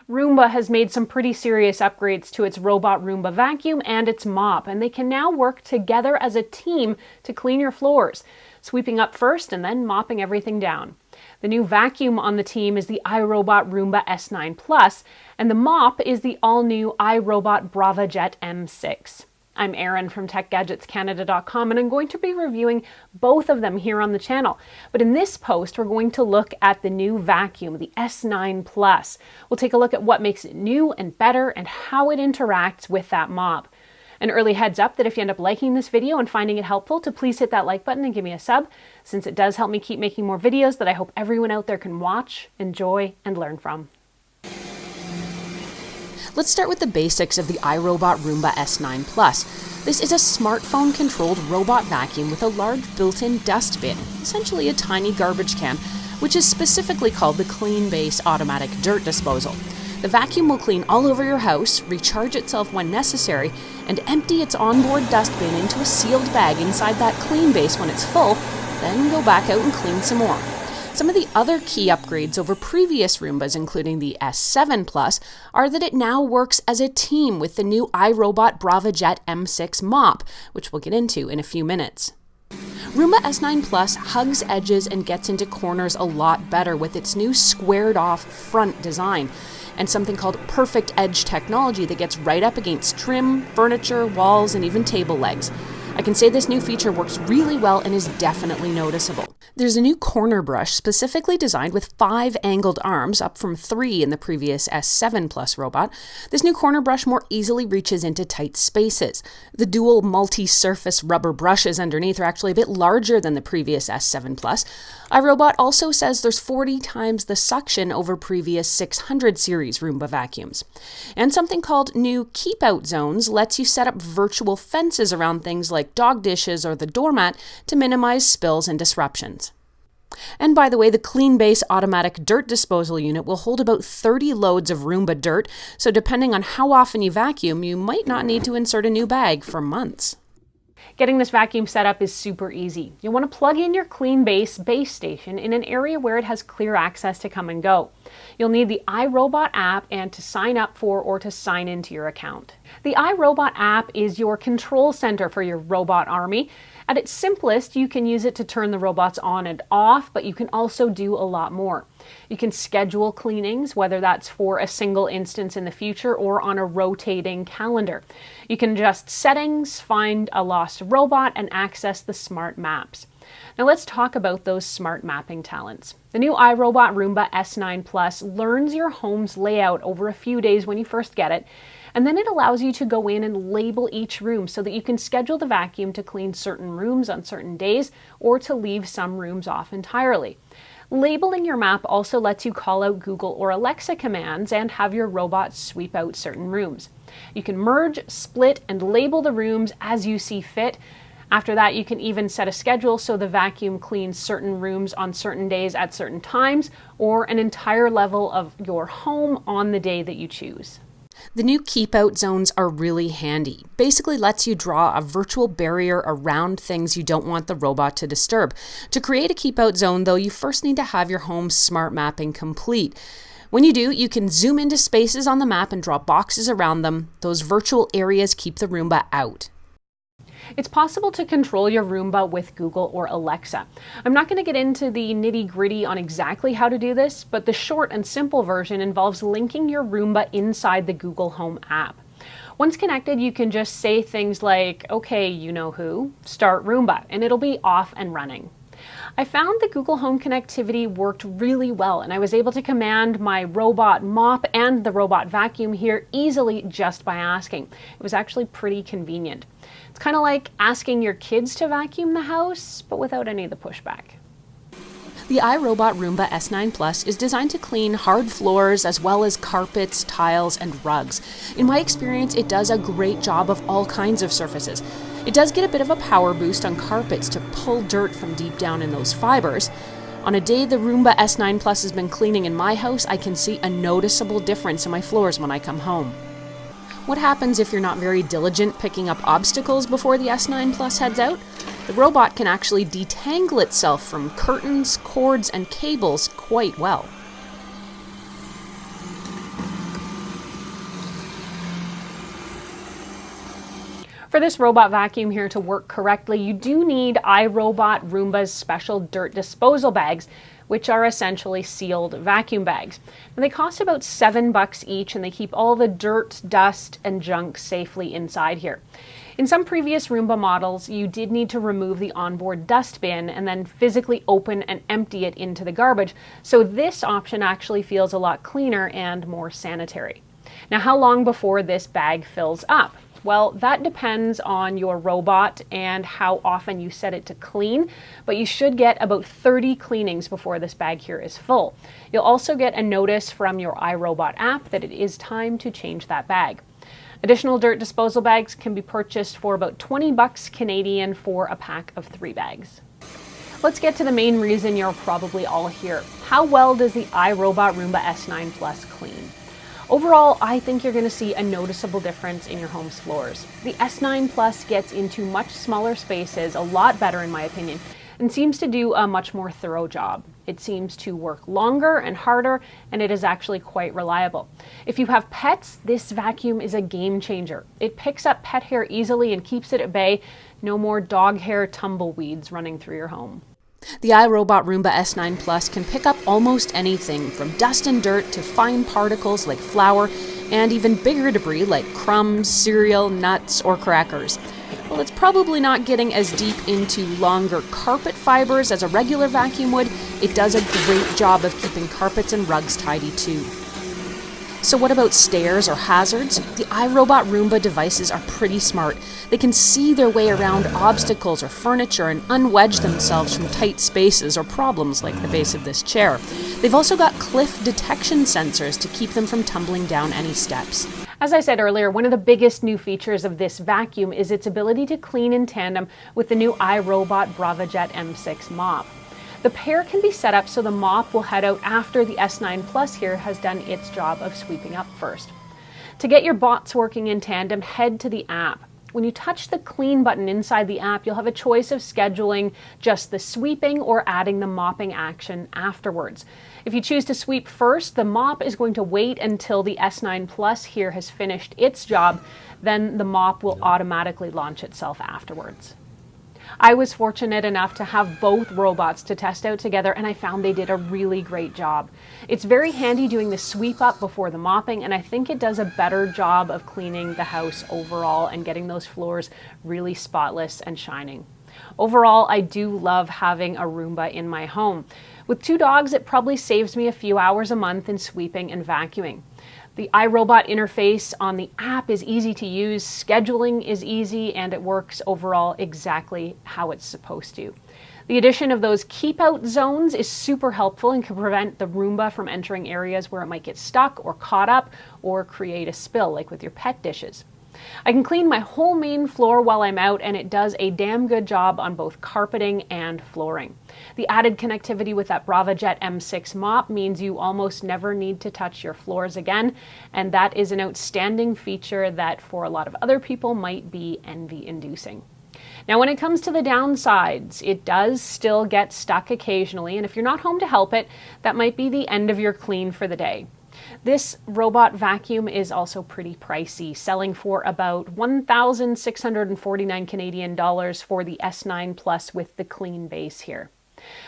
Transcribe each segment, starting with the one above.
Roomba has made some pretty serious upgrades to its robot Roomba vacuum and its mop, and they can now work together as a team to clean your floors, sweeping up first and then mopping everything down. The new vacuum on the team is the iRobot Roomba S9 Plus, and the mop is the all-new iRobot BravaJet M6. I'm Erin from TechGadgetsCanada.com, and I'm going to be reviewing both of them here on the channel. But in this post, we're going to look at the new vacuum, the S9 Plus. We'll take a look at what makes it new and better and how it interacts with that mop. An early heads up that if you end up liking this video and finding it helpful, to please hit that like button and give me a sub, since it does help me keep making more videos that I hope everyone out there can watch, enjoy, and learn from. Let's start with the basics of the iRobot Roomba S9 Plus. This is a smartphone-controlled robot vacuum with a large built-in dust bin, essentially a tiny garbage can, which is specifically called the Clean Base Automatic Dirt Disposal. The vacuum will clean all over your house, recharge itself when necessary, and empty its onboard dust bin into a sealed bag inside that clean base when it's full, then go back out and clean some more. Some of the other key upgrades over previous Roombas, including the S7 Plus, are that it now works as a team with the new iRobot BravaJet M6 mop, which we'll get into in a few minutes. Roomba S9 Plus hugs edges and gets into corners a lot better with its new squared-off front design, and something called Perfect Edge technology that gets right up against trim, furniture, walls, and even table legs. I can say this new feature works really well and is definitely noticeable. There's a new corner brush specifically designed with 5 angled arms, up from 3 in the previous S7 Plus robot. This new corner brush more easily reaches into tight spaces. The dual multi-surface rubber brushes underneath are actually a bit larger than the previous S7 Plus. iRobot also says there's 40 times the suction over previous 600 series Roomba vacuums. And something called new keep-out zones lets you set up virtual fences around things like dog dishes or the doormat to minimize spills and disruptions. And by the way, the Clean Base Automatic Dirt Disposal Unit will hold about 30 loads of Roomba dirt, so depending on how often you vacuum, you might not need to insert a new bag for months. Getting this vacuum set up is super easy. You'll want to plug in your Clean Base base station in an area where it has clear access to come and go. You'll need the iRobot app and to sign up for or to sign into your account. The iRobot app is your control center for your robot army. At its simplest, you can use it to turn the robots on and off, but you can also do a lot more. You can schedule cleanings, whether that's for a single instance in the future or on a rotating calendar. You can adjust settings, find a lost robot, and access the smart maps. Now let's talk about those smart mapping talents. The new iRobot Roomba S9 Plus learns your home's layout over a few days when you first get it, and then it allows you to go in and label each room so that you can schedule the vacuum to clean certain rooms on certain days or to leave some rooms off entirely. Labeling your map also lets you call out Google or Alexa commands and have your robot sweep out certain rooms. You can merge, split, and label the rooms as you see fit. After that, you can even set a schedule so the vacuum cleans certain rooms on certain days at certain times, or an entire level of your home on the day that you choose. The new keep-out zones are really handy. Basically lets you draw a virtual barrier around things you don't want the robot to disturb. To create a keep-out zone, though, you first need to have your home's smart mapping complete. When you do, you can zoom into spaces on the map and draw boxes around them. Those virtual areas keep the Roomba out. It's possible to control your Roomba with Google or Alexa. I'm not going to get into the nitty-gritty on exactly how to do this, but the short and simple version involves linking your Roomba inside the Google Home app. Once connected, you can just say things like, "Okay, you know who, start Roomba," and it'll be off and running. I found the Google Home connectivity worked really well, and I was able to command my robot mop and the robot vacuum here easily just by asking. It was actually pretty convenient. It's kind of like asking your kids to vacuum the house, but without any of the pushback. The iRobot Roomba S9 Plus is designed to clean hard floors as well as carpets, tiles, and rugs. In my experience, it does a great job of all kinds of surfaces. It does get a bit of a power boost on carpets to pull dirt from deep down in those fibers. On a day the Roomba S9 Plus has been cleaning in my house, I can see a noticeable difference in my floors when I come home. What happens if you're not very diligent picking up obstacles before the S9 Plus heads out? The robot can actually detangle itself from curtains, cords, and cables quite well. For this robot vacuum here to work correctly, you do need iRobot Roomba's special dirt disposal bags, which are essentially sealed vacuum bags. And they cost about $7 each, and they keep all the dirt, dust, and junk safely inside here. In some previous Roomba models, you did need to remove the onboard dust bin and then physically open and empty it into the garbage, so this option actually feels a lot cleaner and more sanitary. Now, how long before this bag fills up? Well, that depends on your robot and how often you set it to clean, but you should get about 30 cleanings before this bag here is full. You'll also get a notice from your iRobot app that it is time to change that bag. Additional dirt disposal bags can be purchased for about $20 Canadian for a pack of 3 bags. Let's get to the main reason you're probably all here. How well does the iRobot Roomba S9 Plus clean? Overall, I think you're going to see a noticeable difference in your home's floors. The S9 Plus gets into much smaller spaces a lot better in my opinion, and seems to do a much more thorough job. It seems to work longer and harder, and it is actually quite reliable. If you have pets, this vacuum is a game changer. It picks up pet hair easily and keeps it at bay. No more dog hair tumbleweeds running through your home. The iRobot Roomba S9 Plus can pick up almost anything, from dust and dirt to fine particles like flour, and even bigger debris like crumbs, cereal, nuts, or crackers. While it's probably not getting as deep into longer carpet fibers as a regular vacuum would, it does a great job of keeping carpets and rugs tidy too. So what about stairs or hazards? The iRobot Roomba devices are pretty smart. They can see their way around obstacles or furniture and unwedge themselves from tight spaces or problems like the base of this chair. They've also got cliff detection sensors to keep them from tumbling down any steps. As I said earlier, one of the biggest new features of this vacuum is its ability to clean in tandem with the new iRobot BravaJet M6 mop. The pair can be set up so the mop will head out after the S9 Plus here has done its job of sweeping up first. To get your bots working in tandem, head to the app. When you touch the clean button inside the app, you'll have a choice of scheduling just the sweeping or adding the mopping action afterwards. If you choose to sweep first, the mop is going to wait until the S9 Plus here has finished its job, then the mop will automatically launch itself afterwards. I was fortunate enough to have both robots to test out together, and I found they did a really great job. It's very handy doing the sweep up before the mopping, and I think it does a better job of cleaning the house overall and getting those floors really spotless and shining. Overall, I do love having a Roomba in my home. With 2 dogs, it probably saves me a few hours a month in sweeping and vacuuming. The iRobot interface on the app is easy to use, scheduling is easy, and it works overall exactly how it's supposed to. The addition of those keep out zones is super helpful and can prevent the Roomba from entering areas where it might get stuck or caught up or create a spill, like with your pet dishes. I can clean my whole main floor while I'm out, and it does a damn good job on both carpeting and flooring. The added connectivity with that BravaJet M6 mop means you almost never need to touch your floors again, and that is an outstanding feature that for a lot of other people might be envy-inducing. Now, when it comes to the downsides, it does still get stuck occasionally, and if you're not home to help it, that might be the end of your clean for the day. This robot vacuum is also pretty pricey, selling for about 1,649 Canadian dollars for the S9 Plus with the clean base here.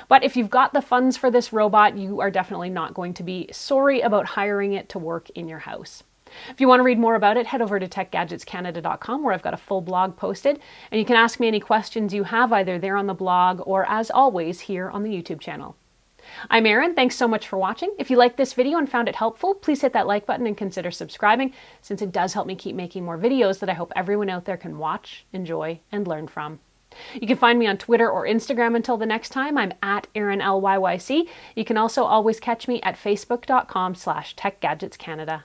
But if you've got the funds for this robot, you are definitely not going to be sorry about hiring it to work in your house. If you want to read more about it, head over to techgadgetscanada.com, where I've got a full blog posted, and you can ask me any questions you have either there on the blog or, as always, here on the YouTube channel. I'm Erin. Thanks so much for watching. If you liked this video and found it helpful, please hit that like button and consider subscribing, since it does help me keep making more videos that I hope everyone out there can watch, enjoy, and learn from. You can find me on Twitter or Instagram until the next time. I'm at ErinLYYC. You can also always catch me at facebook.com/techgadgetscanada.